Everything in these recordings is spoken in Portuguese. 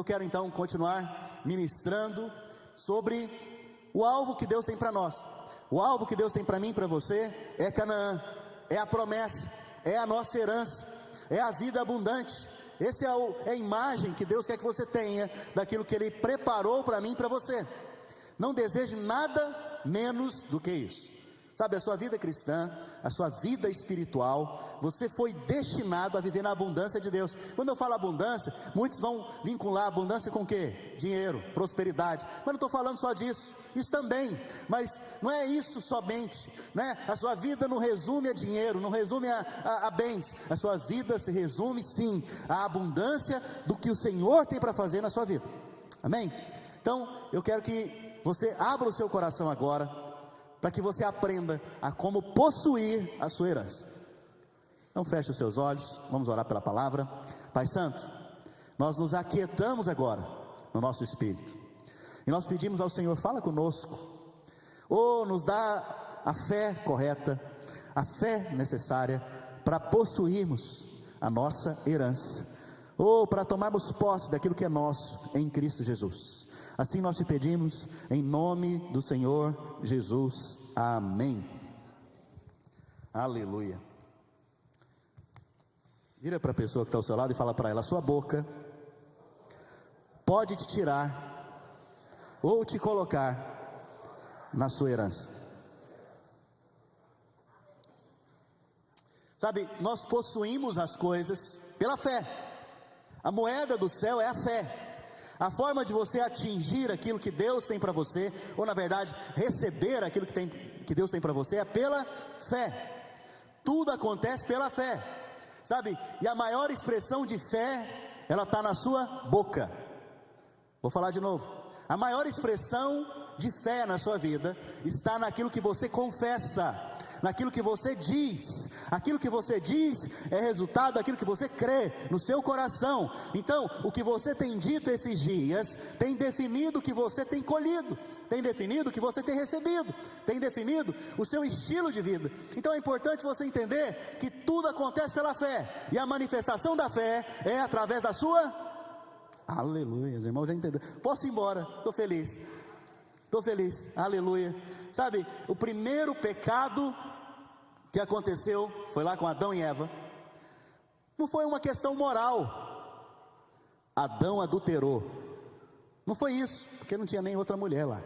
quero então continuar ministrando sobre o alvo que Deus tem para nós. O alvo que Deus tem para mim e para você é Canaã, é a promessa, é a nossa herança, é a vida abundante. Essa é a imagem que Deus quer que você tenha daquilo que Ele preparou para mim e para você. Não deseje nada menos do que isso. Sabe, a sua vida cristã, a sua vida espiritual, você foi destinado a viver na abundância de Deus. Quando eu falo abundância, muitos vão vincular abundância com o quê? Dinheiro, prosperidade. Mas não estou falando só disso, isso também, mas não é isso somente, né? A sua vida não resume a dinheiro, não resume a bens. A sua vida se resume sim à abundância do que o Senhor tem para fazer na sua vida. Amém? Então eu quero que você abra o seu coração agora, para que você aprenda a como possuir a sua herança. Então feche os seus olhos, vamos orar pela palavra. Pai Santo, nós nos aquietamos agora no nosso espírito, e nós pedimos ao Senhor, fala conosco, nos dá a fé correta, a fé necessária para possuirmos a nossa herança, para tomarmos posse daquilo que é nosso em Cristo Jesus. Assim nós te pedimos, em nome do Senhor Jesus, amém. Aleluia. Vira para a pessoa que está ao seu lado e fala para ela: sua boca pode te tirar ou te colocar na sua herança. Sabe, nós possuímos as coisas pela fé. A moeda do céu é a fé. A forma de você atingir aquilo que Deus tem para você, ou na verdade, receber aquilo que Deus tem para você, é pela fé. Tudo acontece pela fé, sabe? E a maior expressão de fé, ela está na sua boca. Vou falar de novo. A maior expressão de fé na sua vida está naquilo que você confessa, naquilo que você diz. Aquilo que você diz é resultado daquilo que você crê no seu coração. Então, o que você tem dito esses dias tem definido o que você tem colhido, tem definido o que você tem recebido, tem definido o seu estilo de vida. Então é importante você entender que tudo acontece pela fé, e a manifestação da fé é através da sua... Aleluia, os irmãos já entenderam. Posso ir embora, estou feliz, aleluia. Sabe, o primeiro pecado que aconteceu foi lá com Adão e Eva. Não foi uma questão moral. Adão adulterou. Não foi isso, porque não tinha nem outra mulher lá.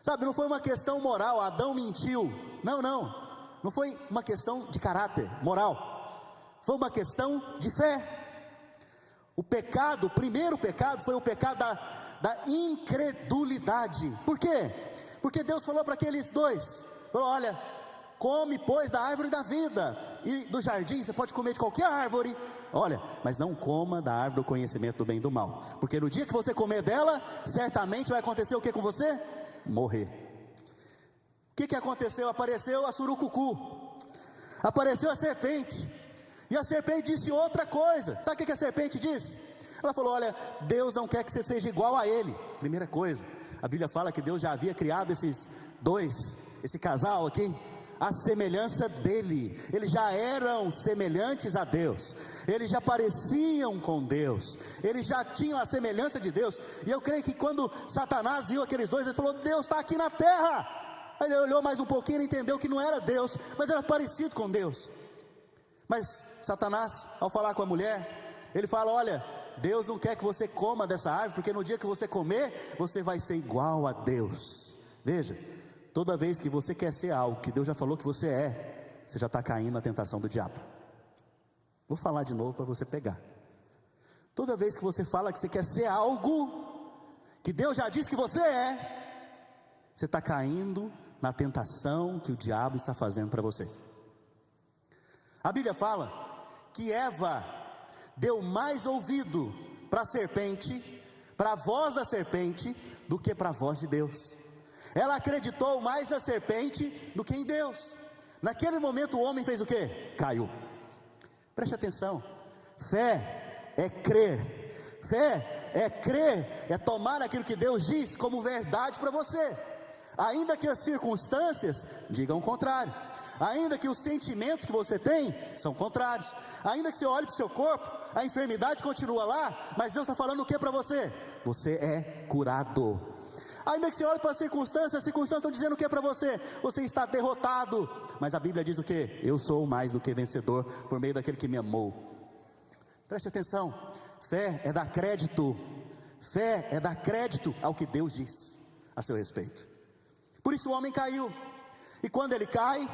Sabe, não foi uma questão moral. Adão mentiu. Não foi uma questão de caráter moral. Foi uma questão de fé. O primeiro pecado foi o pecado da incredulidade. Por quê? Porque Deus falou para aqueles dois, falou: olha, come pois da árvore da vida, e do jardim você pode comer de qualquer árvore, olha, mas não coma da árvore do conhecimento do bem e do mal, porque no dia que você comer dela, certamente vai acontecer o que com você? Morrer. O que aconteceu? Apareceu a surucucu, apareceu a serpente, e a serpente disse outra coisa. Sabe o que a serpente disse? Ela falou: olha, Deus não quer que você seja igual a Ele. Primeira coisa, a Bíblia fala que Deus já havia criado esse casal aqui, à semelhança dele. Eles já eram semelhantes a Deus, eles já pareciam com Deus, eles já tinham a semelhança de Deus. E eu creio que quando Satanás viu aqueles dois, ele falou: Deus está aqui na terra. Aí ele olhou mais um pouquinho e entendeu que não era Deus, mas era parecido com Deus. Mas Satanás, ao falar com a mulher, ele fala: olha, Deus não quer que você coma dessa árvore, porque no dia que você comer, você vai ser igual a Deus. Veja, toda vez que você quer ser algo que Deus já falou que você é, você já está caindo na tentação do diabo. Vou falar de novo para você pegar. Toda vez que você fala que você quer ser algo que Deus já disse que você é, você está caindo na tentação que o diabo está fazendo para você. A Bíblia fala que Eva deu mais ouvido para a serpente, para a voz da serpente, do que para a voz de Deus. Ela acreditou mais na serpente do que em Deus. Naquele momento o homem fez o quê? Caiu. Preste atenção. Fé é crer, é tomar aquilo que Deus diz como verdade para você. Ainda que as circunstâncias digam o contrário, ainda que os sentimentos que você tem são contrários, ainda que você olhe para o seu corpo, a enfermidade continua lá, mas Deus está falando o que para você? Você é curado. Ainda que você olhe para as circunstâncias estão dizendo o que para você? Você está derrotado, mas a Bíblia diz o que? Eu sou mais do que vencedor, por meio daquele que me amou. Preste atenção, fé é dar crédito, fé é dar crédito ao que Deus diz a seu respeito. Por isso o homem caiu, e quando ele cai,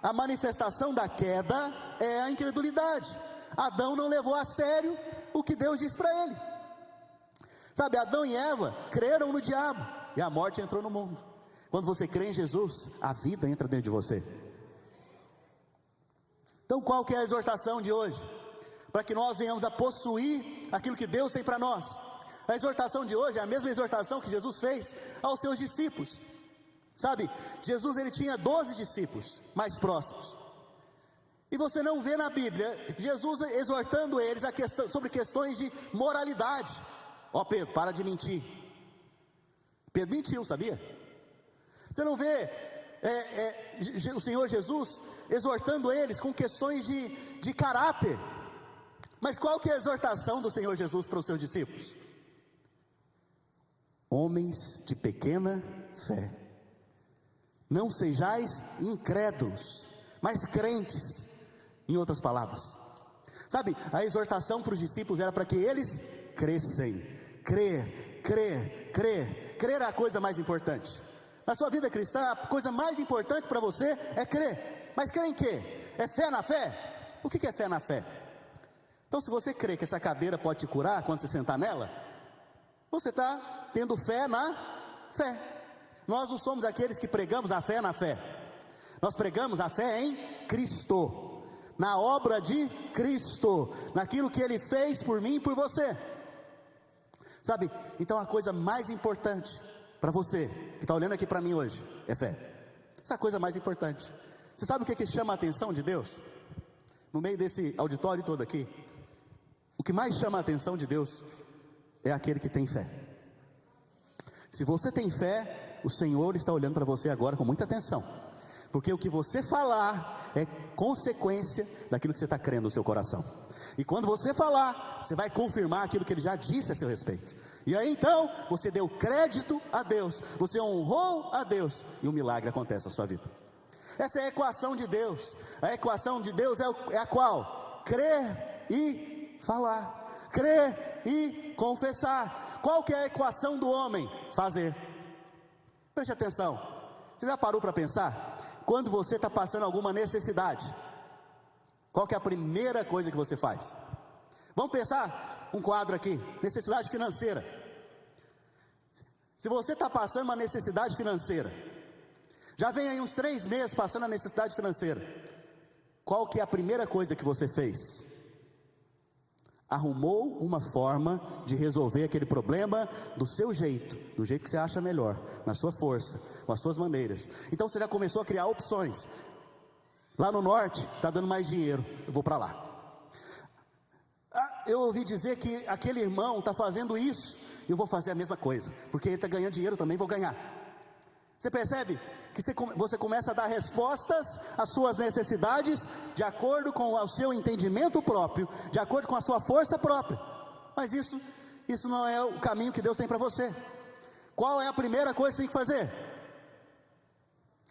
a manifestação da queda é a incredulidade. Adão não levou a sério o que Deus disse para ele. Sabe, Adão e Eva creram no diabo, e a morte entrou no mundo. Quando você crê em Jesus, a vida entra dentro de você. Então qual que é a exortação de hoje? Para que nós venhamos a possuir aquilo que Deus tem para nós. A exortação de hoje é a mesma exortação que Jesus fez aos seus discípulos. Sabe, Jesus ele tinha 12 discípulos mais próximos, e você não vê na Bíblia Jesus exortando eles sobre questões de moralidade. Ó Pedro, para de mentir. Pedro mentiu, sabia? Você não vê o Senhor Jesus exortando eles com questões de caráter. Mas qual que é a exortação do Senhor Jesus para os seus discípulos? Homens de pequena fé, não sejais incrédulos, mas crentes. Em outras palavras, sabe, a exortação para os discípulos era para que eles crescem. Crer é a coisa mais importante. Na sua vida cristã, a coisa mais importante para você é crer. Mas crer em quê? É fé na fé? O que é fé na fé? Então se você crê que essa cadeira pode te curar quando você sentar nela, você está tendo fé na fé. Nós não somos aqueles que pregamos a fé na fé. Nós pregamos a fé em Cristo, na obra de Cristo, naquilo que Ele fez por mim e por você. Sabe, então a coisa mais importante para você, que está olhando aqui para mim hoje, é fé. Essa é a coisa mais importante. Você sabe o que chama a atenção de Deus? No meio desse auditório todo aqui, o que mais chama a atenção de Deus é aquele que tem fé. Se você tem fé, o Senhor está olhando para você agora com muita atenção, porque o que você falar é consequência daquilo que você está crendo no seu coração. E quando você falar, você vai confirmar aquilo que Ele já disse a seu respeito. E aí então, você deu crédito a Deus, você honrou a Deus, e um milagre acontece na sua vida. Essa é a equação de Deus. A equação de Deus é a qual? Crer e falar, crer e confessar. Qual que é a equação do homem? Fazer. Preste atenção, você já parou para pensar? Quando você está passando alguma necessidade, qual que é a primeira coisa que você faz? Vamos pensar um quadro aqui, necessidade financeira. Se você está passando uma necessidade financeira, já vem aí uns 3 meses passando a necessidade financeira, qual que é a primeira coisa que você fez? Arrumou uma forma de resolver aquele problema do seu jeito, do jeito que você acha melhor, na sua força, com as suas maneiras. Então você já começou a criar opções. Lá no norte está dando mais dinheiro, eu vou para lá. Eu ouvi dizer que aquele irmão está fazendo isso, eu vou fazer a mesma coisa, porque ele está ganhando dinheiro, eu também vou ganhar. Você percebe que você começa a dar respostas às suas necessidades de acordo com o seu entendimento próprio, de acordo com a sua força própria. Mas isso não é o caminho que Deus tem para você. Qual é a primeira coisa que você tem que fazer?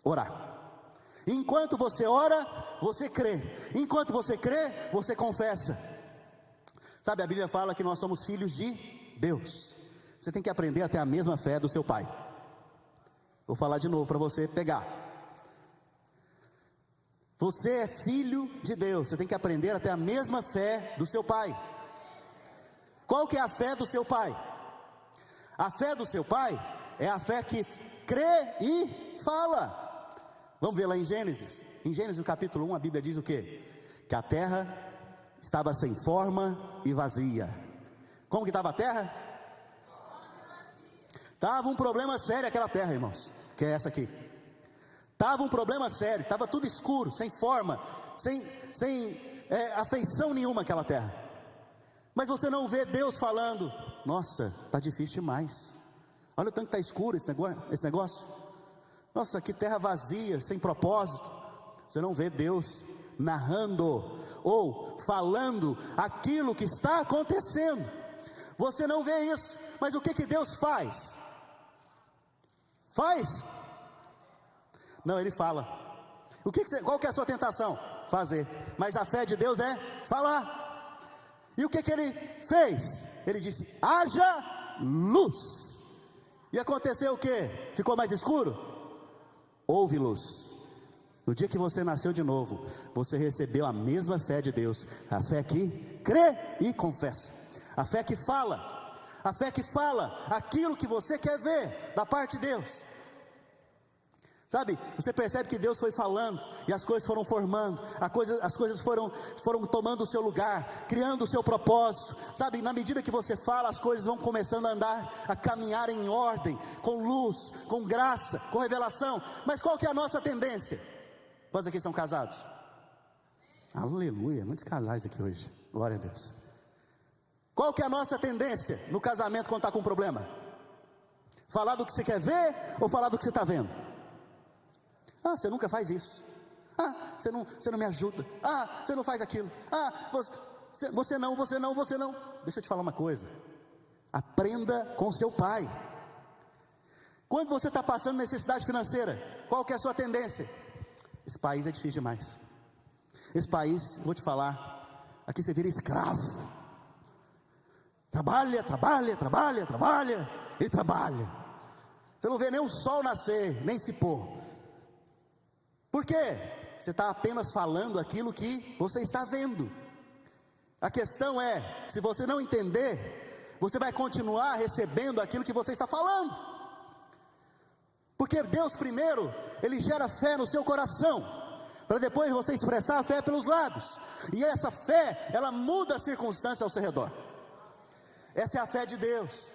Orar. Enquanto você ora, você crê. Enquanto você crê, você confessa. Sabe, a Bíblia fala que nós somos filhos de Deus. Você tem que aprender a ter a mesma fé do seu pai. Vou falar de novo para você pegar. Você é filho de Deus. Você tem que aprender a ter a mesma fé do seu pai. Qual que é a fé do seu pai? A fé do seu pai é a fé que crê e fala. Vamos ver lá em Gênesis. Em Gênesis no capítulo 1 a Bíblia diz o quê? Que a terra estava sem forma e vazia. Como que estava a terra? Estava um problema sério aquela terra, irmãos, que é essa aqui. Estava um problema sério, estava tudo escuro, sem forma, sem afeição nenhuma aquela terra. Mas você não vê Deus falando: nossa, está difícil demais, olha o tanto que está escuro esse negócio. Nossa, que terra vazia, sem propósito. Você não vê Deus narrando ou falando aquilo que está acontecendo. Você não vê isso. Mas o que Deus faz? Faz? Não, Ele fala. Qual que é a sua tentação? Fazer. Mas a fé de Deus é falar. E o que Ele fez? Ele disse: haja luz. E aconteceu o que? Ficou mais escuro? Houve luz. No dia que você nasceu de novo, você recebeu a mesma fé de Deus. A fé que crê e confessa. A fé que fala. A fé que fala aquilo que você quer ver da parte de Deus. Sabe, você percebe que Deus foi falando e as coisas foram formando, as coisas foram tomando o seu lugar, criando o seu propósito. Sabe, na medida que você fala, as coisas vão começando a andar, a caminhar em ordem, com luz, com graça, com revelação. Mas qual que é a nossa tendência? Quantos aqui são casados? Aleluia, muitos casais aqui hoje, glória a Deus. Qual que é a nossa tendência no casamento quando está com problema? Falar do que você quer ver ou falar do que você está vendo? Ah, você nunca faz isso. Ah, você não me ajuda. Ah, você não faz aquilo. Ah, você não. Deixa eu te falar uma coisa. Aprenda com seu pai. Quando você está passando necessidade financeira, qual que é a sua tendência? Esse país é difícil demais. Esse país, vou te falar, aqui você vira escravo. Trabalha e trabalha. Você não vê nem o sol nascer, nem se pôr. Por quê? Você está apenas falando aquilo que você está vendo. A questão é, se você não entender, você vai continuar recebendo aquilo que você está falando. Porque Deus primeiro, Ele gera fé no seu coração, para depois você expressar a fé pelos lábios. E essa fé, ela muda a circunstância ao seu redor. Essa é a fé de Deus.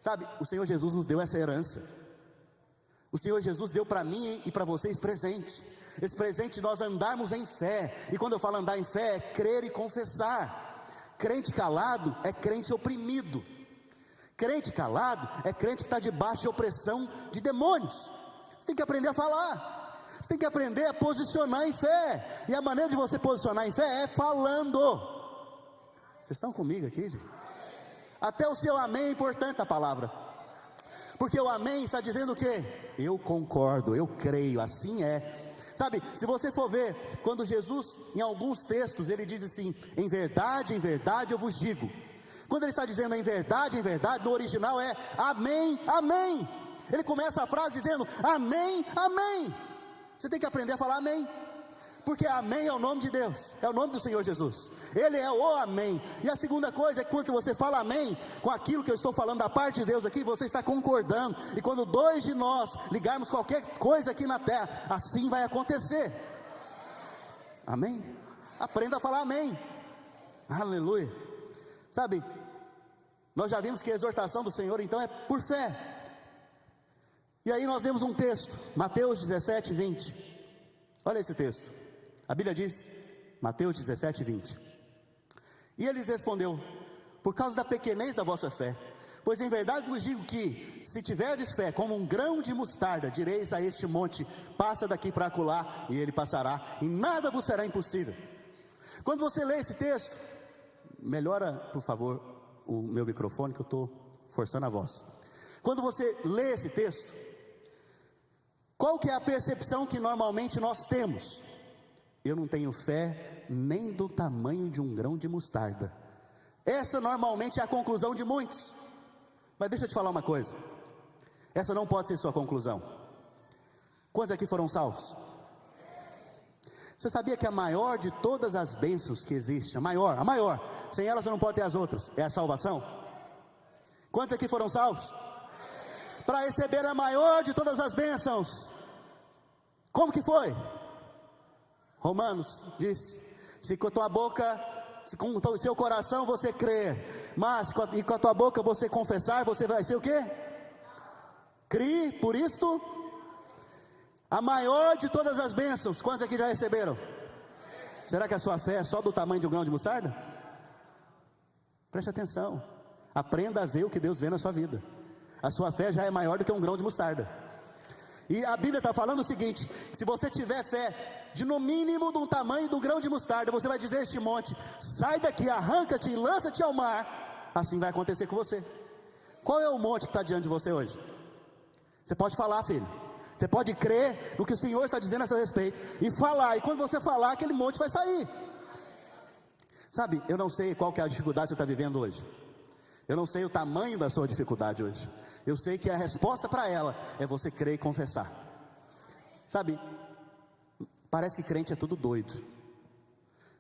Sabe, o Senhor Jesus nos deu essa herança. O Senhor Jesus deu para mim e para vocês presente. Esse presente de nós andarmos em fé. E quando eu falo andar em fé, é crer e confessar. Crente calado é crente oprimido. Crente calado é crente que está debaixo de opressão de demônios. Você tem que aprender a falar. Você tem que aprender a posicionar em fé. E a maneira de você posicionar em fé é falando. Vocês estão comigo aqui, gente? Até o seu amém é importante a palavra. Porque o amém está dizendo o quê? Eu concordo, eu creio, assim é. Sabe, se você for ver, quando Jesus, em alguns textos, ele diz assim: em verdade eu vos digo. Quando ele está dizendo em verdade, no original é amém, amém. Ele começa a frase dizendo amém, amém. Você tem que aprender a falar amém. Porque amém é o nome de Deus, é o nome do Senhor Jesus. Ele é o amém. E a segunda coisa é que quando você fala amém, com aquilo que eu estou falando da parte de Deus aqui, você está concordando. E quando dois de nós ligarmos qualquer coisa aqui na terra, assim vai acontecer. Amém? Aprenda a falar amém. Aleluia. Sabe, nós já vimos que a exortação do Senhor então é por fé. E aí nós vemos um texto, Mateus 17, 20. Olha esse texto. A Bíblia diz, Mateus 17, 20. E ele lhes respondeu: por causa da pequenez da vossa fé, pois em verdade vos digo que, se tiverdes fé como um grão de mostarda, direis a este monte: passa daqui para acolá, e ele passará, e nada vos será impossível. Quando você lê esse texto, melhora por favor o meu microfone, que eu estou forçando a voz. Quando você lê esse texto, qual que é a percepção que normalmente nós temos? Eu não tenho fé nem do tamanho de um grão de mostarda. Essa normalmente é a conclusão de muitos. Mas deixa eu te falar uma coisa, essa não pode ser sua conclusão. Quantos aqui foram salvos? Você sabia que a maior de todas as bênçãos que existe, a maior, sem ela você não pode ter as outras, é a salvação? Quantos aqui foram salvos? Para receber a maior de todas as bênçãos, como que foi? Romanos diz: se com a tua boca, se com o seu coração você crer, mas com a tua boca você confessar, você vai ser o quê? Crie, por isto, a maior de todas as bênçãos. Quantos aqui já receberam? Será que a sua fé é só do tamanho de um grão de mostarda? Preste atenção, aprenda a ver o que Deus vê na sua vida. A sua fé já é maior do que um grão de mostarda. E a Bíblia está falando o seguinte: se você tiver fé de no mínimo de um tamanho de um grão de mostarda, você vai dizer a este monte: sai daqui, arranca-te e lança-te ao mar. Assim vai acontecer com você. Qual é o monte que está diante de você hoje? Você pode falar, filho. Você pode crer no que o Senhor está dizendo a seu respeito e falar. E quando você falar, aquele monte vai sair. Sabe, eu não sei qual que é a dificuldade que você está vivendo hoje. Eu não sei o tamanho da sua dificuldade hoje. Eu sei que a resposta para ela é você crer e confessar. Sabe, parece que crente é tudo doido.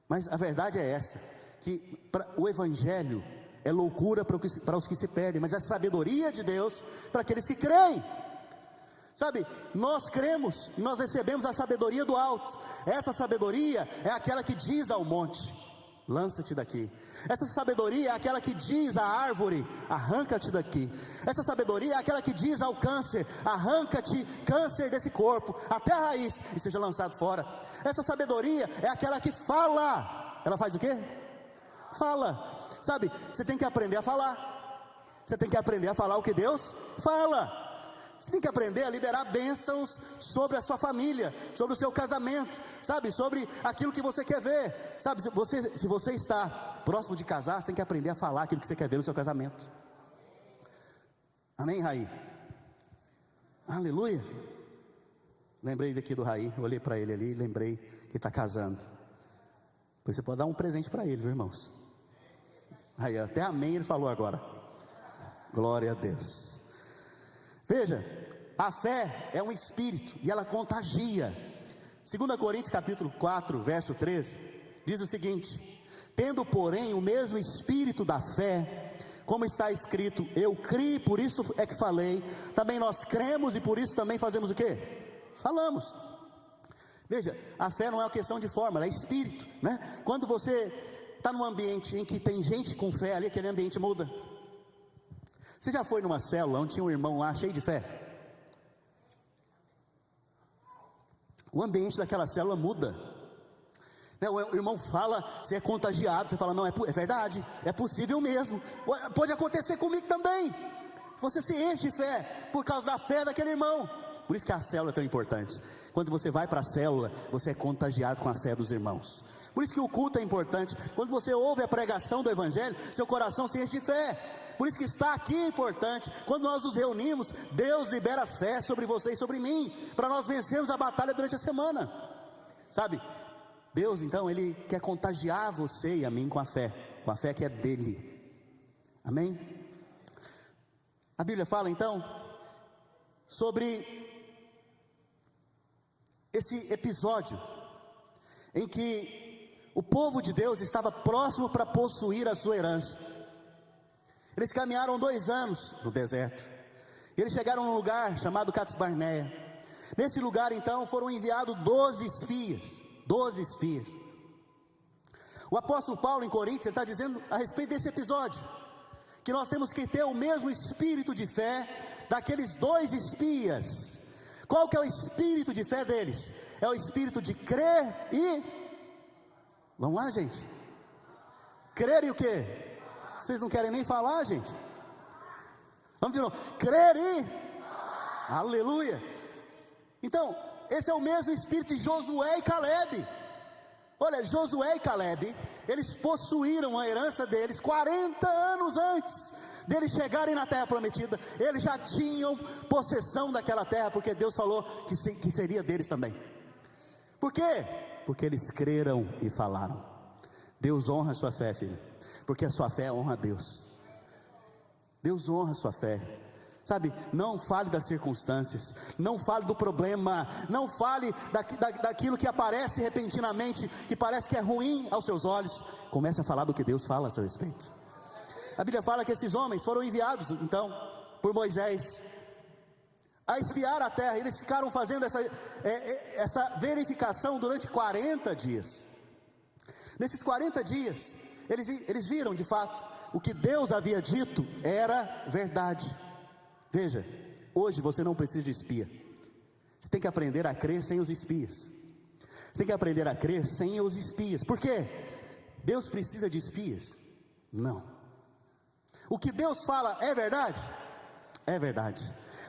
Mas a verdade é essa, que o Evangelho é loucura para os que se perdem, mas é sabedoria de Deus para aqueles que creem. Sabe, nós cremos e nós recebemos a sabedoria do alto. Essa sabedoria é aquela que diz ao monte: lança-te daqui. Essa sabedoria é aquela que diz à árvore: arranca-te daqui. Essa sabedoria é aquela que diz ao câncer: arranca-te, câncer, desse corpo, até a raiz, e seja lançado fora. Essa sabedoria é aquela que fala. Ela faz o quê? Fala. Sabe, você tem que aprender a falar. Você tem que aprender a falar o que Deus fala. Você tem que aprender a liberar bênçãos sobre a sua família, sobre o seu casamento, sabe, sobre aquilo que você quer ver. Sabe, se você está próximo de casar, você tem que aprender a falar aquilo que você quer ver no seu casamento. Amém, Raí? Aleluia. Lembrei daqui do Raí, olhei para ele ali, lembrei que está casando. Depois você pode dar um presente para ele, viu, irmãos? Aí, até amém ele falou agora. Glória a Deus. Veja, a fé é um espírito e ela contagia. 2 Coríntios capítulo 4, verso 13, diz o seguinte: tendo porém o mesmo espírito da fé, como está escrito, eu criei, por isso é que falei, também nós cremos e por isso também fazemos o quê? Falamos. Veja, a fé não é uma questão de forma, ela é espírito, né? Quando você está num ambiente em que tem gente com fé ali, aquele ambiente muda. Você já foi numa célula onde tinha um irmão lá cheio de fé? O ambiente daquela célula muda, né? O irmão fala, você é contagiado, você fala: não, é verdade, é possível mesmo, pode acontecer comigo também. Você se enche de fé por causa da fé daquele irmão. Por isso que a célula é tão importante. Quando você vai para a célula, você é contagiado com a fé dos irmãos. Por isso que o culto é importante. Quando você ouve a pregação do Evangelho, seu coração se enche de fé. Por isso que estar aqui é importante. Quando nós nos reunimos, Deus libera fé sobre você e sobre mim, para nós vencermos a batalha durante a semana. Sabe, Deus então, Ele quer contagiar você e a mim com a fé que é dEle. Amém? A Bíblia fala então sobre esse episódio em que o povo de Deus estava próximo para possuir a sua herança. Eles caminharam 2 anos no deserto. Eles chegaram num lugar chamado Cades Barneia. Nesse lugar então foram enviados 12 espias. 12 espias. O apóstolo Paulo em Coríntios, ele está dizendo a respeito desse episódio, que nós temos que ter o mesmo espírito de fé daqueles 2 espias. Qual que é o espírito de fé deles? É o espírito de crer e... Vamos lá, gente? Crer e o quê? Vocês não querem nem falar, gente? Vamos de novo. Crer e... Aleluia. Então, esse é o mesmo espírito de Josué e Caleb. Olha, Josué e Caleb, eles possuíram a herança deles 40 anos antes deles chegarem na terra prometida. Eles já tinham possessão daquela terra, porque Deus falou que seria deles também. Por quê? Porque eles creram e falaram. Deus honra a sua fé, filho, porque a sua fé honra a Deus. Deus honra a sua fé. Sabe, não fale das circunstâncias, não fale do problema, não fale daquilo que aparece repentinamente, que parece que é ruim aos seus olhos. Comece a falar do que Deus fala a seu respeito. A Bíblia fala que esses homens foram enviados então por Moisés a espiar a terra. Eles ficaram fazendo essa verificação durante 40 dias. Nesses 40 dias eles viram de fato o que Deus havia dito era verdade. Veja, hoje você não precisa de espia. Você tem que aprender a crer sem os espias. Você tem que aprender a crer sem os espias. Por quê? Deus precisa de espias? Não. O que Deus fala é verdade? é verdade.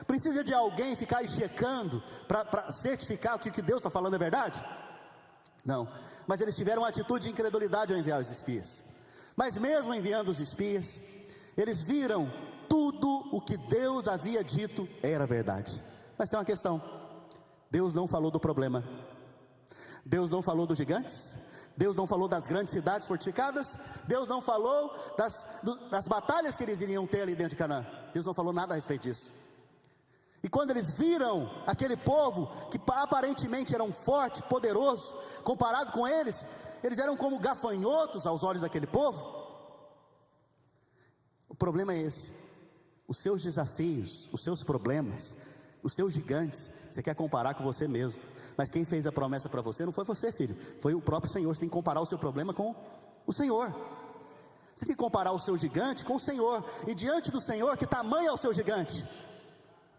Precisa de alguém ficar checando para certificar que o que Deus está falando é verdade? Não, mas eles tiveram uma atitude de incredulidade ao enviar os espias. Mas mesmo enviando os espias, eles viram tudo o que Deus havia dito era verdade. Mas tem uma questão: Deus não falou do problema, Deus não falou dos gigantes, Deus não falou das grandes cidades fortificadas, Deus não falou das batalhas que eles iriam ter ali dentro de Canaã. Deus não falou nada a respeito disso. E quando eles viram aquele povo, que aparentemente era um forte, poderoso, comparado com eles, eles eram como gafanhotos aos olhos daquele povo. O problema é esse: os seus desafios, os seus problemas, os seus gigantes, você quer comparar com você mesmo. Mas quem fez a promessa para você não foi você, filho, foi o próprio Senhor. Você tem que comparar o seu problema com o Senhor. Você tem que comparar o seu gigante com o Senhor. E diante do Senhor, que tamanho é o seu gigante?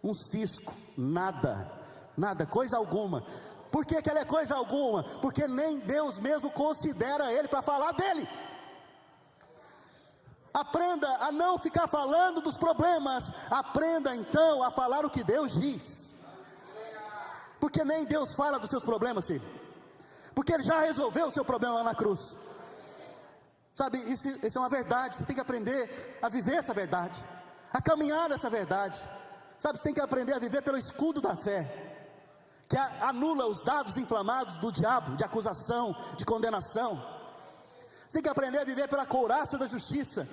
Um cisco, nada, coisa alguma. Por que ele é coisa alguma? Porque nem Deus mesmo considera ele para falar dele. Aprenda a não ficar falando dos problemas, aprenda então a falar o que Deus diz. Porque nem Deus fala dos seus problemas, filho, porque Ele já resolveu o seu problema lá na cruz. Sabe, isso é uma verdade. Você tem que aprender a viver essa verdade, a caminhar nessa verdade. Sabe, você tem que aprender a viver pelo escudo da fé, que anula os dados inflamados do diabo, de acusação, de condenação. Você tem que aprender a viver pela couraça da justiça.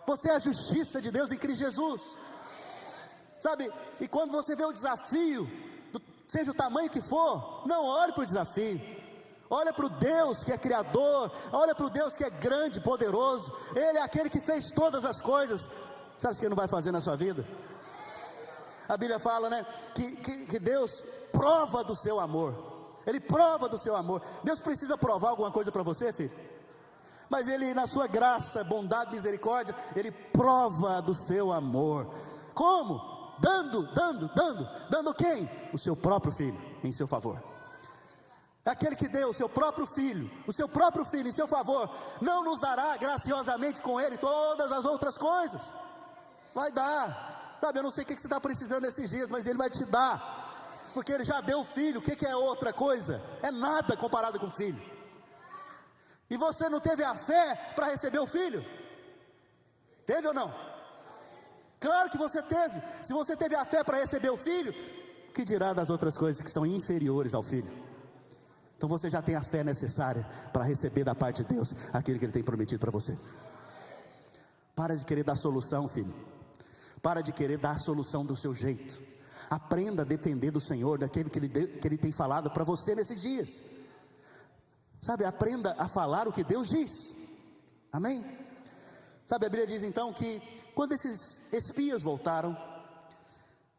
Você é a justiça de Deus em Cristo Jesus. Sabe, e quando você vê o desafio, seja o tamanho que for, não olhe para o desafio, olha para o Deus que é Criador, olha para o Deus que é grande, poderoso. Ele é aquele que fez todas as coisas. Sabe o que Ele não vai fazer na sua vida? A Bíblia fala, né, que Deus prova do seu amor. Ele prova do seu amor. Deus precisa provar alguma coisa para você, filho? Mas Ele, na sua graça, bondade, misericórdia, Ele prova do seu amor. Como? Dando quem? O seu próprio filho em seu favor. Aquele que deu o seu próprio filho em seu favor, não nos dará graciosamente com Ele todas as outras coisas? Vai dar. Sabe, eu não sei o que você está precisando nesses dias, mas Ele vai te dar, porque Ele já deu o filho. O que é outra coisa? É nada comparado com o filho. E você não teve a fé para receber o filho? Teve ou não? Claro que você teve. Se você teve a fé para receber o filho, o que dirá das outras coisas que são inferiores ao filho? Então você já tem a fé necessária para receber da parte de Deus aquilo que Ele tem prometido para você. Para de querer dar solução, filho. Para de querer dar a solução do seu jeito. Aprenda a depender do Senhor, daquele que Ele tem falado para você nesses dias. Sabe, aprenda a falar o que Deus diz. Amém? Sabe, a Bíblia diz então que quando esses espias voltaram,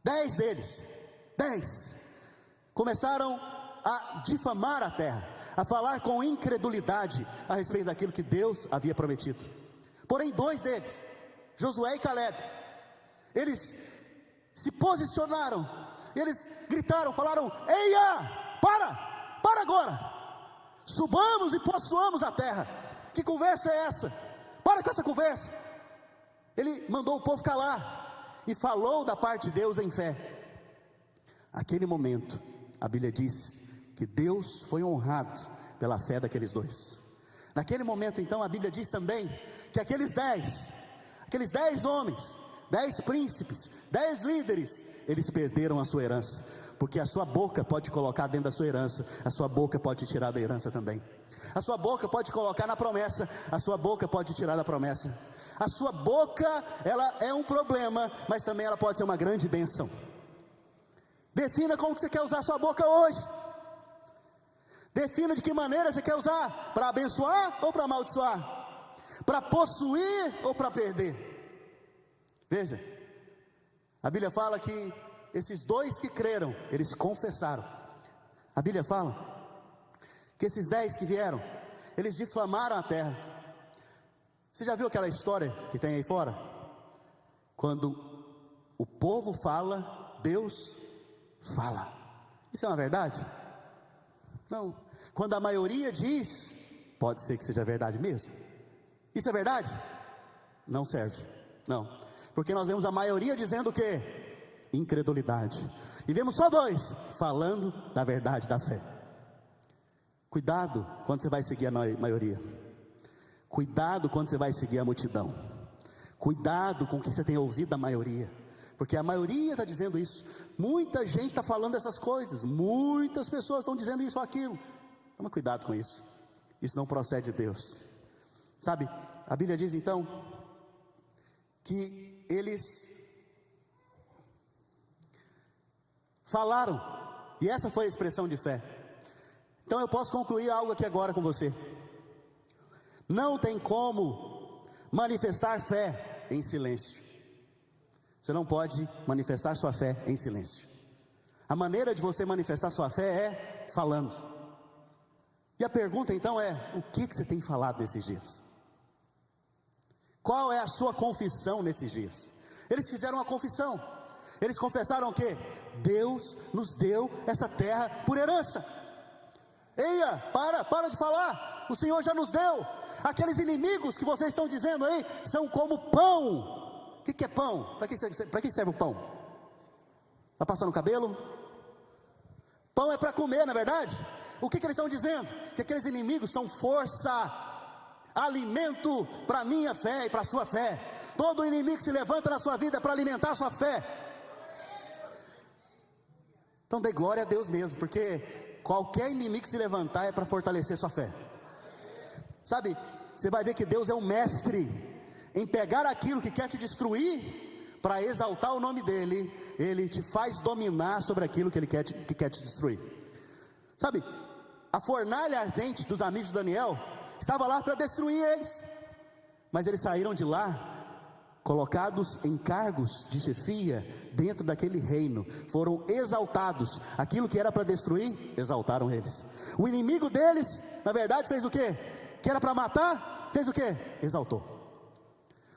10 deles, começaram a difamar a terra, a falar com incredulidade a respeito daquilo que Deus havia prometido. Porém 2 deles, Josué e Caleb, eles se posicionaram, eles gritaram, falaram: eia, para agora, subamos e possuamos a terra. Que conversa é essa? Para com essa conversa. Ele mandou o povo calar e falou da parte de Deus em fé. Aquele momento, a Bíblia diz que Deus foi honrado pela fé daqueles 2. Naquele momento então, a Bíblia diz também que aqueles 10 homens, 10 príncipes, 10 líderes, eles perderam a sua herança, porque a sua boca pode colocar dentro da sua herança, a sua boca pode tirar da herança também. A sua boca pode colocar na promessa, a sua boca pode tirar da promessa. A sua boca, ela é um problema, mas também ela pode ser uma grande bênção. Defina como que você quer usar a sua boca hoje. Defina de que maneira você quer usar, para abençoar ou para amaldiçoar, para possuir ou para perder. Veja, a Bíblia fala que esses 2 que creram, eles confessaram. A Bíblia fala que esses 10 que vieram, eles difamaram a terra. Você já viu aquela história que tem aí fora? Quando o povo fala, Deus fala. Isso é uma verdade? Não. Quando a maioria diz, pode ser que seja verdade mesmo. Isso é verdade? Não serve. Não. Porque nós vemos a maioria dizendo o quê? Incredulidade. E vemos só 2 falando da verdade da fé. Cuidado quando você vai seguir a maioria. Cuidado quando você vai seguir a multidão. Cuidado com o que você tem ouvido da maioria. Porque a maioria está dizendo isso. Muita gente está falando essas coisas. Muitas pessoas estão dizendo isso ou aquilo. Toma cuidado com isso. Isso não procede de Deus. Sabe, a Bíblia diz então que eles falaram, e essa foi a expressão de fé. Então eu posso concluir algo aqui agora com você. Não tem como manifestar fé em silêncio. Você não pode manifestar sua fé em silêncio. A maneira de você manifestar sua fé é falando. E a pergunta então é: o que você tem falado nesses dias? Qual é a sua confissão nesses dias? Eles fizeram uma confissão. Eles confessaram o quê? Deus nos deu essa terra por herança. Eia, para de falar. O Senhor já nos deu. Aqueles inimigos que vocês estão dizendo aí são como pão. O que é pão? Para que serve o pão? Para passar no cabelo? Pão é para comer, não é verdade? O que eles estão dizendo? Que aqueles inimigos são força, alimento para a minha fé e para a sua fé. Todo inimigo que se levanta na sua vida é para alimentar a sua fé. Então dê glória a Deus mesmo, porque qualquer inimigo que se levantar é para fortalecer sua fé. Sabe, você vai ver que Deus é um mestre em pegar aquilo que quer te destruir, para exaltar o nome dele. Ele te faz dominar sobre aquilo que ele quer te destruir. Sabe, a fornalha ardente dos amigos de Daniel estava lá para destruir eles, mas eles saíram de lá colocados em cargos de chefia dentro daquele reino, foram exaltados. Aquilo que era para destruir, exaltaram eles. O inimigo deles, na verdade, fez o quê? Que era para matar, fez o quê? Exaltou.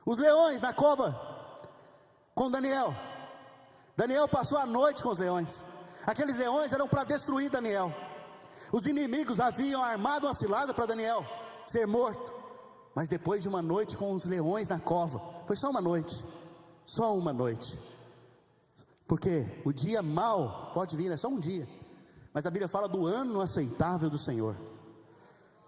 Os leões na cova com Daniel. Daniel passou a noite com os leões. Aqueles leões eram para destruir Daniel. Os inimigos haviam armado uma cilada para Daniel ser morto. Mas depois de uma noite com os leões na cova, foi só uma noite. Só uma noite. Porque o dia mau pode vir, é só um dia. Mas a Bíblia fala do ano aceitável do Senhor.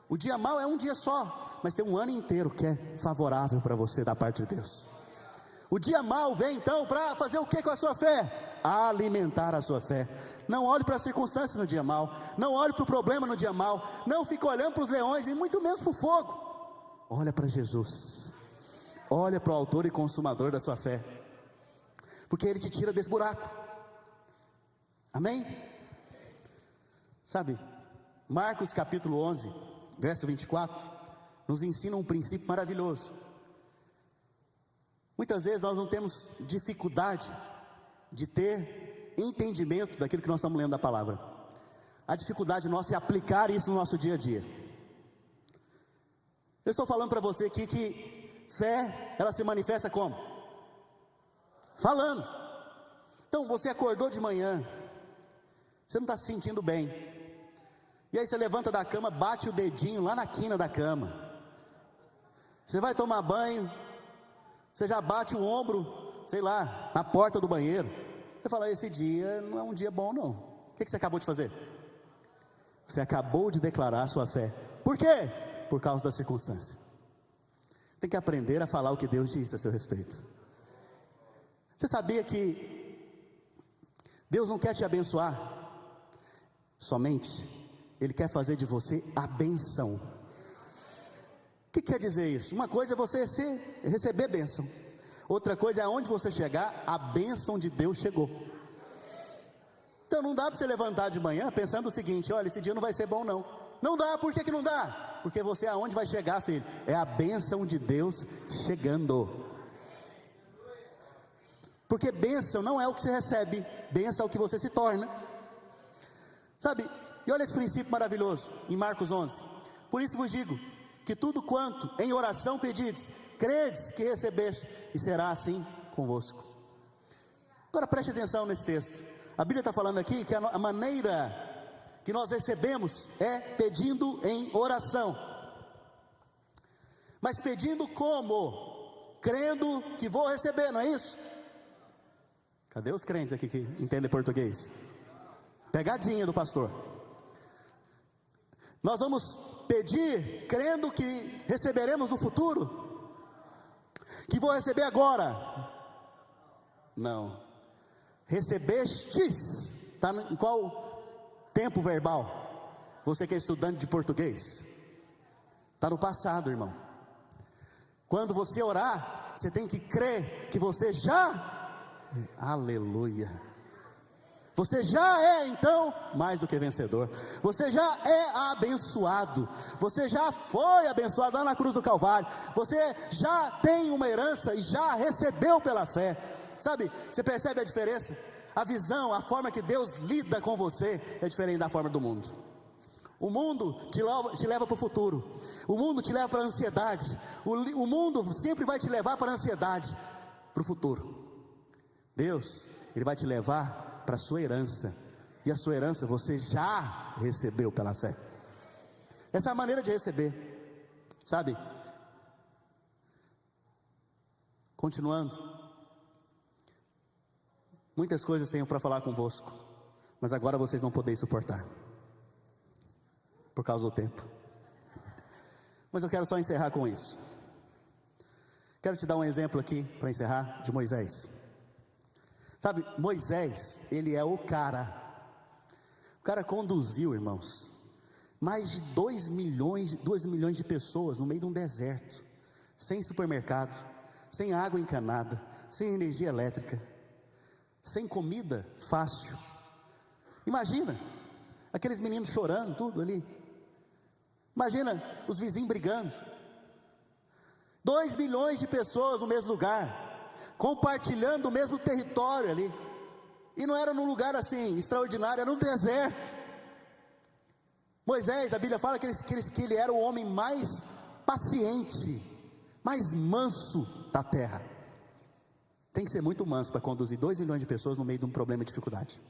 O dia mau é um dia só, mas tem um ano inteiro que é favorável para você da parte de Deus. O dia mau vem então para fazer o que com a sua fé? Alimentar a sua fé. Não olhe para as circunstâncias no dia mau. Não olhe para o problema no dia mau. Não fique olhando para os leões e muito menos para o fogo. Olha para Jesus. Olha para o autor e consumador da sua fé, porque Ele te tira desse buraco. Amém? Sabe, Marcos capítulo 11, verso 24, nos ensina um princípio maravilhoso. Muitas vezes nós não temos dificuldade de ter entendimento daquilo que nós estamos lendo da palavra. A dificuldade nossa é aplicar isso no nosso dia a dia. Eu estou falando para você aqui que fé, ela se manifesta como? Falando. Então você acordou de manhã, você não está se sentindo bem, e aí você levanta da cama, bate o dedinho lá na quina da cama. Você vai tomar banho, você já bate o ombro, sei lá, na porta do banheiro. Você fala, esse dia não é um dia bom não. O que você acabou de fazer? Você acabou de declarar a sua fé. Por quê? Por causa da circunstância. Tem que aprender a falar o que Deus disse a seu respeito. Você sabia que Deus não quer te abençoar somente, Ele quer fazer de você a bênção. O que quer dizer isso? Uma coisa é você receber bênção, outra coisa é aonde você chegar, a bênção de Deus chegou. Então não dá para você levantar de manhã pensando o seguinte, olha, esse dia não vai ser bom não. Não dá, por que não dá? Porque você aonde vai chegar, filho? É a bênção de Deus chegando. Porque bênção não é o que você recebe, bênção é o que você se torna. Sabe, e olha esse princípio maravilhoso, em Marcos 11. Por isso vos digo, que tudo quanto em oração pedides, credes que recebeste, e será assim convosco. Agora preste atenção nesse texto. A Bíblia está falando aqui que a maneira que nós recebemos é pedindo em oração. Mas pedindo como? crendo que vou receber, não é isso? Cadê os crentes aqui que entendem português? Pegadinha do pastor. Nós vamos pedir crendo que receberemos no futuro? Que vou receber agora? Não. Recebestes, está em qual tempo verbal? Você que é estudante de português, está no passado, irmão. Quando você orar, você tem que crer que você já, aleluia, você já é então mais do que vencedor, você já é abençoado, você já foi abençoado lá na cruz do Calvário, você já tem uma herança e já recebeu pela fé. Sabe, você percebe a diferença? A visão, a forma que Deus lida com você é diferente da forma do mundo. O mundo te leva para o futuro, o mundo te leva para a ansiedade, o mundo sempre vai te levar para a ansiedade, para o futuro. Deus, Ele vai te levar para a sua herança, e a sua herança você já recebeu pela fé. Essa é a maneira de receber, sabe? Continuando, muitas coisas tenho para falar convosco, mas agora vocês não podem suportar, por causa do tempo. Mas eu quero só encerrar com isso. Quero te dar um exemplo aqui, para encerrar, de Moisés. Sabe, Moisés, ele é o cara conduziu, irmãos, mais de 2 milhões de pessoas no meio de um deserto, sem supermercado, sem água encanada, sem energia elétrica, sem comida fácil. Imagina, aqueles meninos chorando, tudo ali. Imagina, os vizinhos brigando. 2 milhões de pessoas no mesmo lugar, compartilhando o mesmo território ali, e não era num lugar assim, extraordinário, era no deserto. Moisés, a Bíblia fala que ele era o homem mais paciente, mais manso da terra. Tem que ser muito manso para conduzir 2 milhões de pessoas no meio de um problema e dificuldade.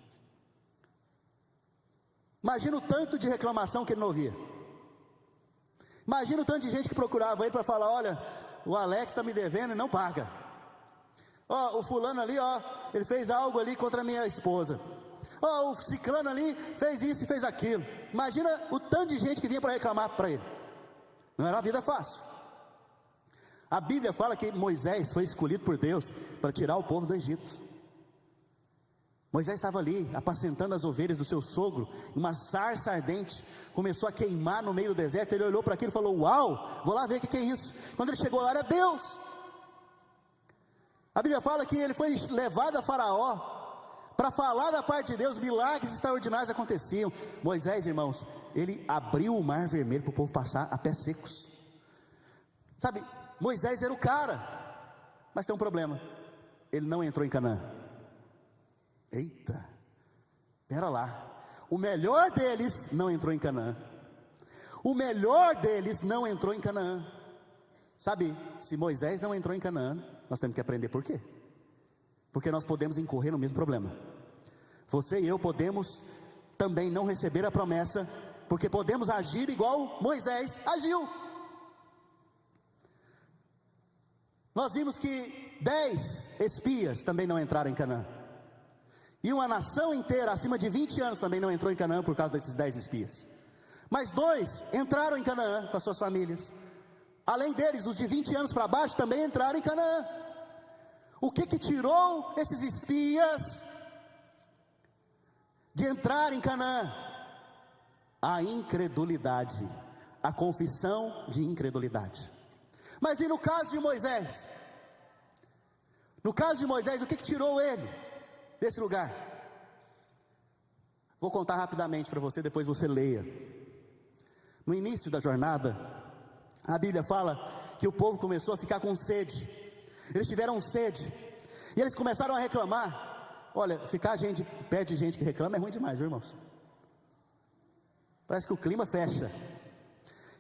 Imagina o tanto de reclamação que ele não ouvia. Imagina o tanto de gente que procurava ele para falar: olha, o Alex está me devendo e não paga. Ó, o fulano ali, ó, ele fez algo ali contra a minha esposa. Ó, o ciclano ali fez isso e fez aquilo. Imagina o tanto de gente que vinha para reclamar para ele. Não era uma vida fácil. A Bíblia fala que Moisés foi escolhido por Deus para tirar o povo do Egito. Moisés estava ali, apacentando as ovelhas do seu sogro, uma sarça ardente começou a queimar no meio do deserto. Ele olhou para aquilo e falou: uau, vou lá ver o que é isso. Quando ele chegou lá, era Deus. A Bíblia fala que ele foi levado a Faraó para falar da parte de Deus. Milagres extraordinários aconteciam. Moisés, irmãos, ele abriu o mar vermelho para o povo passar a pés secos. Sabe, Moisés era o cara, mas tem um problema: ele não entrou em Canaã. Eita, pera lá, o melhor deles não entrou em Canaã. O melhor deles não entrou em Canaã. Sabe, se Moisés não entrou em Canaã, nós temos que aprender por quê. Porque nós podemos incorrer no mesmo problema. Você e eu podemos também não receber a promessa, porque podemos agir igual Moisés agiu. Nós vimos que 10 espias também não entraram em Canaã, e uma nação inteira acima de 20 anos também não entrou em Canaã por causa desses 10 espias. Mas 2 entraram em Canaã com as suas famílias. Além deles, os de 20 anos para baixo também entraram em Canaã. O que tirou esses espias de entrar em Canaã? A incredulidade, a confissão de incredulidade. Mas e no caso de Moisés? No caso de Moisés, o que tirou ele desse lugar? Vou contar rapidamente para você, depois você leia. No início da jornada, a Bíblia fala que o povo começou a ficar com sede. Eles tiveram sede, e eles começaram a reclamar. Olha, ficar perto de gente que reclama é ruim demais, viu, irmãos? Parece que o clima fecha.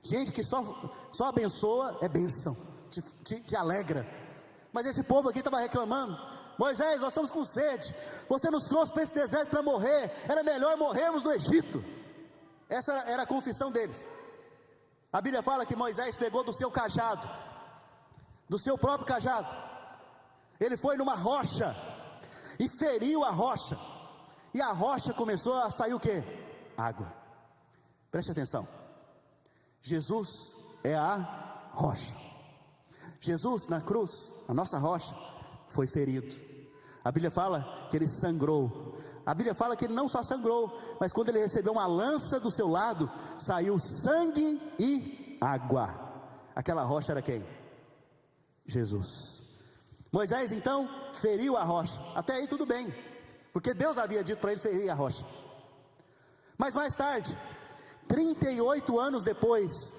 Gente que só abençoa é bênção, te alegra. Mas esse povo aqui estava reclamando: Moisés, nós estamos com sede, você nos trouxe para esse deserto para morrer, era melhor morrermos no Egito. Essa era a confissão deles. A Bíblia fala que Moisés pegou do seu cajado, do seu próprio cajado. Ele foi numa rocha e feriu a rocha, e a rocha começou a sair o quê? Água. Preste atenção, Jesus é a rocha. Jesus na cruz, a nossa rocha, foi ferido. A Bíblia fala que ele sangrou. A Bíblia fala que ele não só sangrou, mas quando ele recebeu uma lança do seu lado, saiu sangue e água. Aquela rocha era quem? Jesus. Moisés então feriu a rocha. Até aí tudo bem, porque Deus havia dito para ele ferir a rocha. Mas mais tarde, 38 anos depois,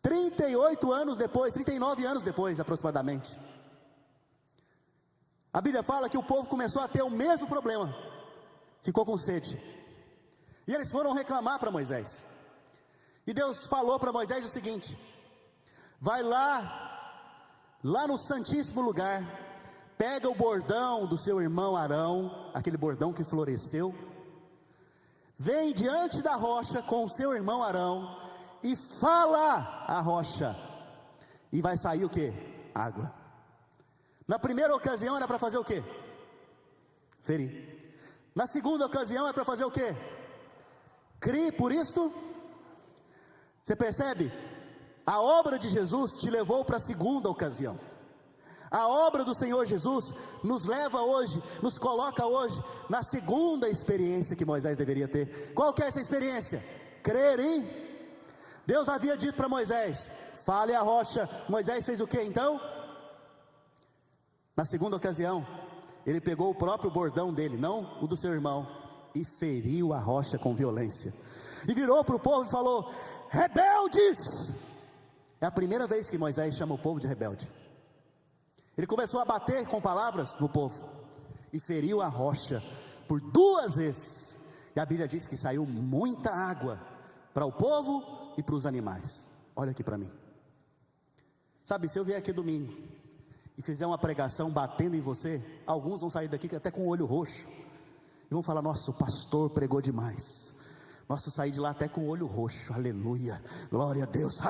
39 anos depois aproximadamente, a Bíblia fala que o povo começou a ter o mesmo problema, ficou com sede, e eles foram reclamar para Moisés, e Deus falou para Moisés o seguinte: vai lá no santíssimo lugar, pega o bordão do seu irmão Arão, aquele bordão que floresceu, vem diante da rocha com o seu irmão Arão, e fala a rocha, e vai sair o que? Água. Na primeira ocasião era para fazer o que? Ferir. Na segunda ocasião é para fazer o que? Crie por isto. Você percebe? A obra de Jesus te levou para a segunda ocasião. A obra do Senhor Jesus nos leva hoje, nos coloca hoje na segunda experiência que Moisés deveria ter. Qual que é essa experiência? Crer em. Deus havia dito para Moisés: fale a rocha. Moisés fez o que então? Na segunda ocasião, ele pegou o próprio bordão dele, não o do seu irmão, e feriu a rocha com violência, e virou para o povo e falou: rebeldes! É a primeira vez que Moisés chama o povo de rebelde. Ele começou a bater com palavras no povo, e feriu a rocha por 2 vezes, e a Bíblia diz que saiu muita água para o povo e para os animais. Olha aqui para mim, sabe, se eu vier aqui domingo e fizer uma pregação batendo em você, alguns vão sair daqui até com o olho roxo, e vão falar: nossa, o pastor pregou demais. Nossa, eu saí de lá até com o olho roxo, aleluia, glória a Deus.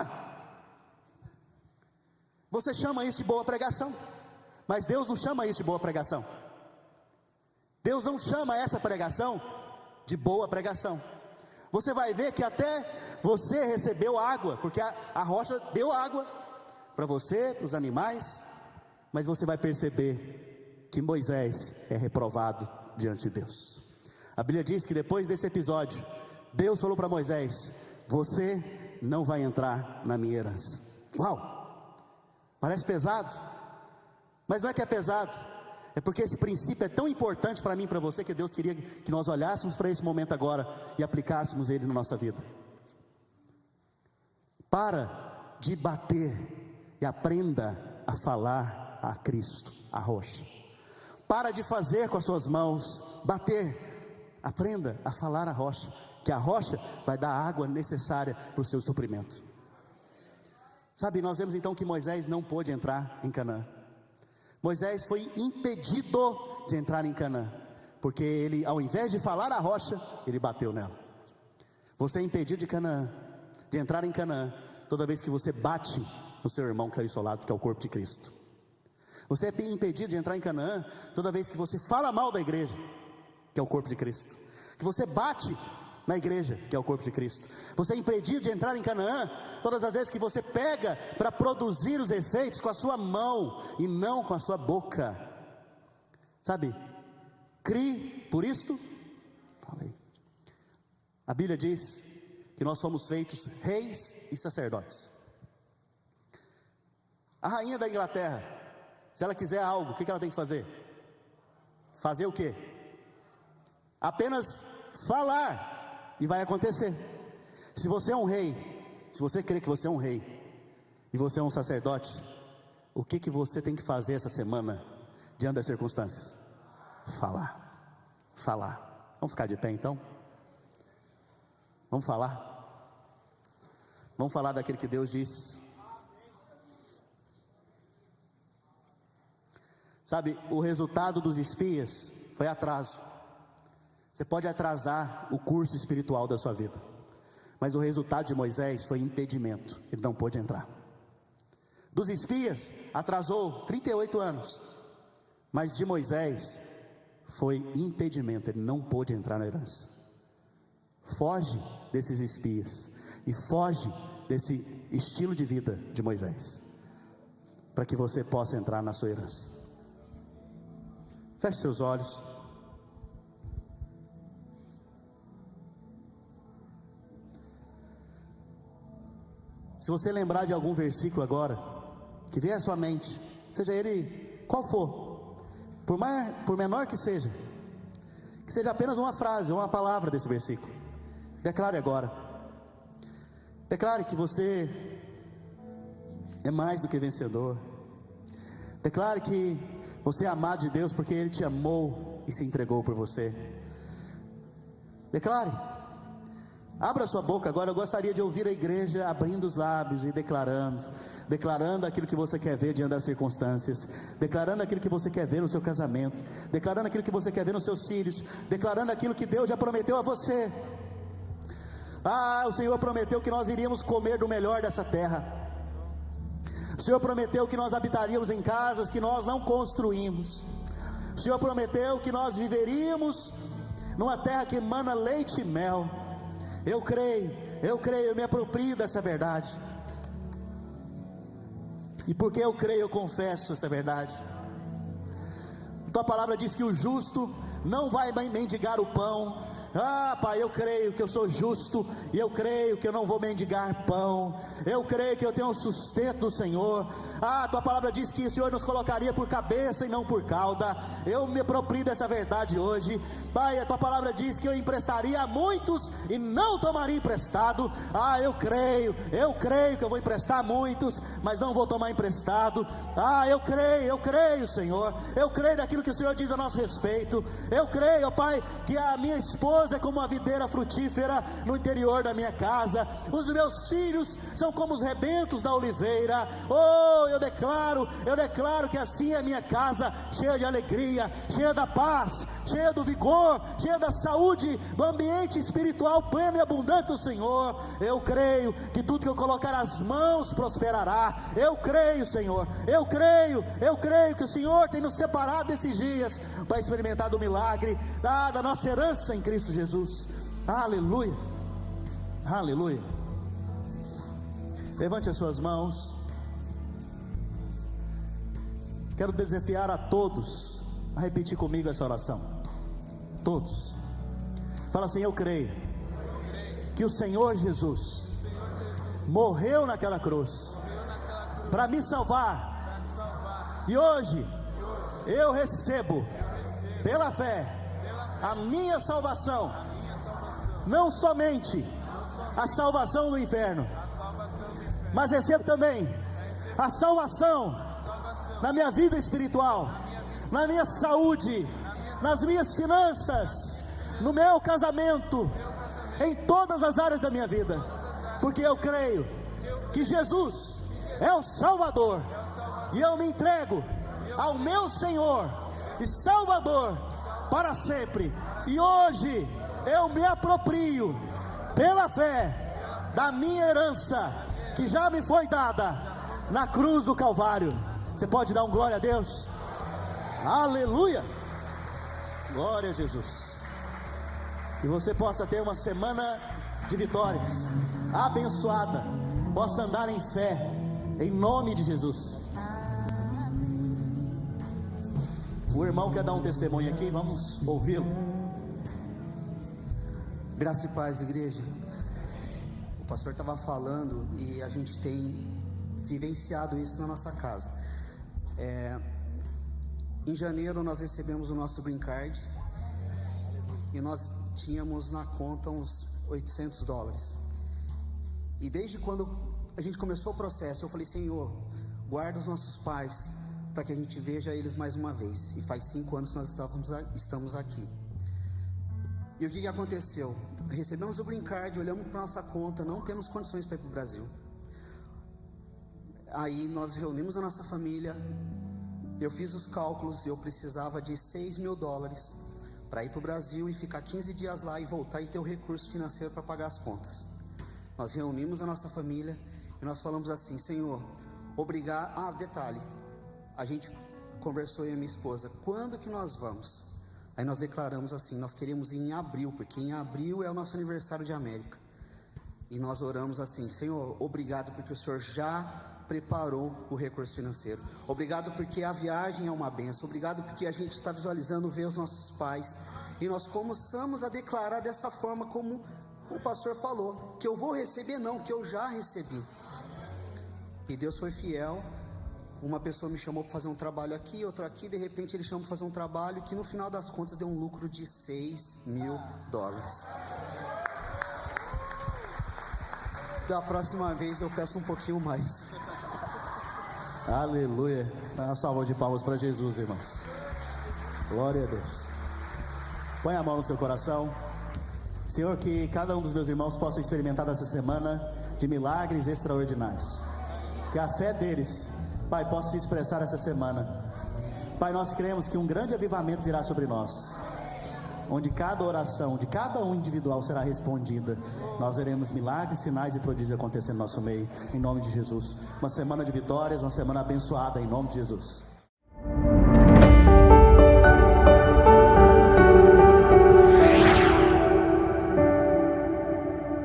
Você chama isso de boa pregação, mas Deus não chama isso de boa pregação. Deus não chama essa pregação de boa pregação. Você vai ver que até você recebeu água, porque a rocha deu água para você, para os animais, mas você vai perceber que Moisés é reprovado diante de Deus. A Bíblia diz que depois desse episódio, Deus falou para Moisés: você não vai entrar na minha herança. Uau, parece pesado, mas não é que é pesado, é porque esse princípio é tão importante para mim e para você, que Deus queria que nós olhássemos para esse momento agora e aplicássemos ele na nossa vida. Para de bater e aprenda a falar a Cristo, a rocha. Para de fazer com as suas mãos, bater. Aprenda a falar a rocha, que a rocha vai dar a água necessária para o seu suprimento. Sabe, nós vemos então que Moisés não pôde entrar em Canaã. Moisés foi impedido de entrar em Canaã, porque ele, ao invés de falar a rocha, ele bateu nela. Você é impedido de entrar em Canaã, toda vez que você bate no seu irmão que é isolado, que é o corpo de Cristo. Você é impedido de entrar em Canaã toda vez que você fala mal da igreja, que é o corpo de Cristo, que você bate na igreja, que é o corpo de Cristo. Você é impedido de entrar em Canaã todas as vezes que você pega para produzir os efeitos com a sua mão e não com a sua boca. Sabe, crie por isto. Falei. A Bíblia diz que nós somos feitos reis e sacerdotes. A rainha da Inglaterra, se ela quiser algo, o que ela tem que fazer? Fazer o quê? Apenas falar, e vai acontecer. Se você é um rei, se você crê que você é um rei, e você é um sacerdote, o que você tem que fazer essa semana, diante das circunstâncias? Falar. Vamos ficar de pé então? Vamos falar. Vamos falar daquilo que Deus diz. Sabe, o resultado dos espias foi atraso. Você pode atrasar o curso espiritual da sua vida, mas o resultado de Moisés foi impedimento. Ele não pôde entrar. Dos espias, atrasou 38 anos. Mas de Moisés, foi impedimento, ele não pôde entrar na herança. Foge desses espias, e foge desse estilo de vida de Moisés, para que você possa entrar na sua herança. Feche seus olhos. Se você lembrar de algum versículo agora, que vier à sua mente, seja ele qual for, por menor que seja apenas uma frase, uma palavra desse versículo, declare agora. Declare que você é mais do que vencedor. Declare que você é amado de Deus, porque Ele te amou e se entregou por você. Declare. Abra sua boca agora. Eu gostaria de ouvir a igreja abrindo os lábios e declarando aquilo que você quer ver diante das circunstâncias, declarando aquilo que você quer ver no seu casamento, declarando aquilo que você quer ver nos seus filhos, declarando aquilo que Deus já prometeu a você. O Senhor prometeu que nós iríamos comer do melhor dessa terra. O Senhor prometeu que nós habitaríamos em casas que nós não construímos. O Senhor prometeu que nós viveríamos numa terra que emana leite e mel. Eu creio, eu me aproprio dessa verdade. E porque eu creio, eu confesso essa verdade. Tua palavra diz que o justo não vai mendigar o pão. Pai, eu creio que eu sou justo, e eu creio que eu não vou mendigar pão. Eu creio que eu tenho o sustento do Senhor. Tua palavra diz que o Senhor nos colocaria por cabeça e não por cauda. Eu me aproprio dessa verdade hoje. Pai, a tua palavra diz que eu emprestaria a muitos e não tomaria emprestado. Eu creio que eu vou emprestar a muitos, mas não vou tomar emprestado. Eu creio, Senhor. Eu creio naquilo que o Senhor diz a nosso respeito. Eu creio, Pai, que a minha esposa é como uma videira frutífera no interior da minha casa. Os meus filhos são como os rebentos da oliveira. Eu declaro que assim é a minha casa, cheia de alegria, cheia da paz, cheia do vigor, cheia da saúde, do ambiente espiritual pleno e abundante do Senhor. Eu creio que tudo que eu colocar as mãos prosperará. Eu creio, Senhor. Eu creio que o Senhor tem nos separado desses dias para experimentar do milagre, da nossa herança em Cristo Jesus. Aleluia, aleluia. Levante as suas mãos. Quero desafiar a todos a repetir comigo essa oração. Todos. Fala assim: eu creio que o Senhor Jesus morreu naquela cruz para me salvar, e hoje eu recebo pela fé a minha salvação. Não somente a salvação do inferno, mas recebo também a salvação na minha vida espiritual, na minha saúde, nas minhas finanças, no meu casamento, em todas as áreas da minha vida, porque eu creio que Jesus é o Salvador, e eu me entrego ao meu Senhor e Salvador para sempre. E hoje eu me aproprio pela fé da minha herança, que já me foi dada na cruz do Calvário. Você pode dar um glória a Deus? Aleluia! Glória a Jesus. Que você possa ter uma semana de vitórias, abençoada, possa andar em fé, em nome de Jesus. O irmão quer dar um testemunho aqui, vamos ouvi-lo. Graça e paz, igreja. O pastor estava falando e a gente tem vivenciado isso na nossa casa. Em janeiro nós recebemos o nosso green card e nós tínhamos na conta uns $800. E desde quando a gente começou o processo, eu falei: Senhor, guarda os nossos pais para que a gente veja eles mais uma vez. E faz 5 anos que nós estamos aqui. E o que aconteceu? Recebemos o green card, olhamos para nossa conta, não temos condições para ir para o Brasil. Aí nós reunimos a nossa família, eu fiz os cálculos, eu precisava de $6.000 para ir para o Brasil e ficar 15 dias lá e voltar e ter o recurso financeiro para pagar as contas. Nós reunimos a nossa família e nós falamos assim: Senhor, obrigado. Detalhe, a gente conversou, eu e minha esposa, quando que nós vamos? Aí nós declaramos assim, nós queremos ir em abril, porque em abril é o nosso aniversário de América. E nós oramos assim: Senhor, obrigado porque o Senhor já preparou o recurso financeiro. Obrigado porque a viagem é uma bênção. Obrigado porque a gente está visualizando ver os nossos pais. E nós começamos a declarar dessa forma, como o pastor falou, que eu vou receber, não, que eu já recebi. E Deus foi fiel. Uma pessoa me chamou para fazer um trabalho aqui, outra aqui. De repente ele chamou para fazer um trabalho que no final das contas deu um lucro de $6.000. Da próxima vez eu peço um pouquinho mais. Aleluia. Dá uma salva de palmas para Jesus, irmãos. Glória a Deus. Põe a mão no seu coração. Senhor, que cada um dos meus irmãos possa experimentar essa semana de milagres extraordinários. Que a fé deles, Pai, possa se expressar essa semana. Pai, nós cremos que um grande avivamento virá sobre nós, onde cada oração de cada um individual será respondida. Nós veremos milagres, sinais e prodígios acontecendo no nosso meio, em nome de Jesus. Uma semana de vitórias, uma semana abençoada, em nome de Jesus.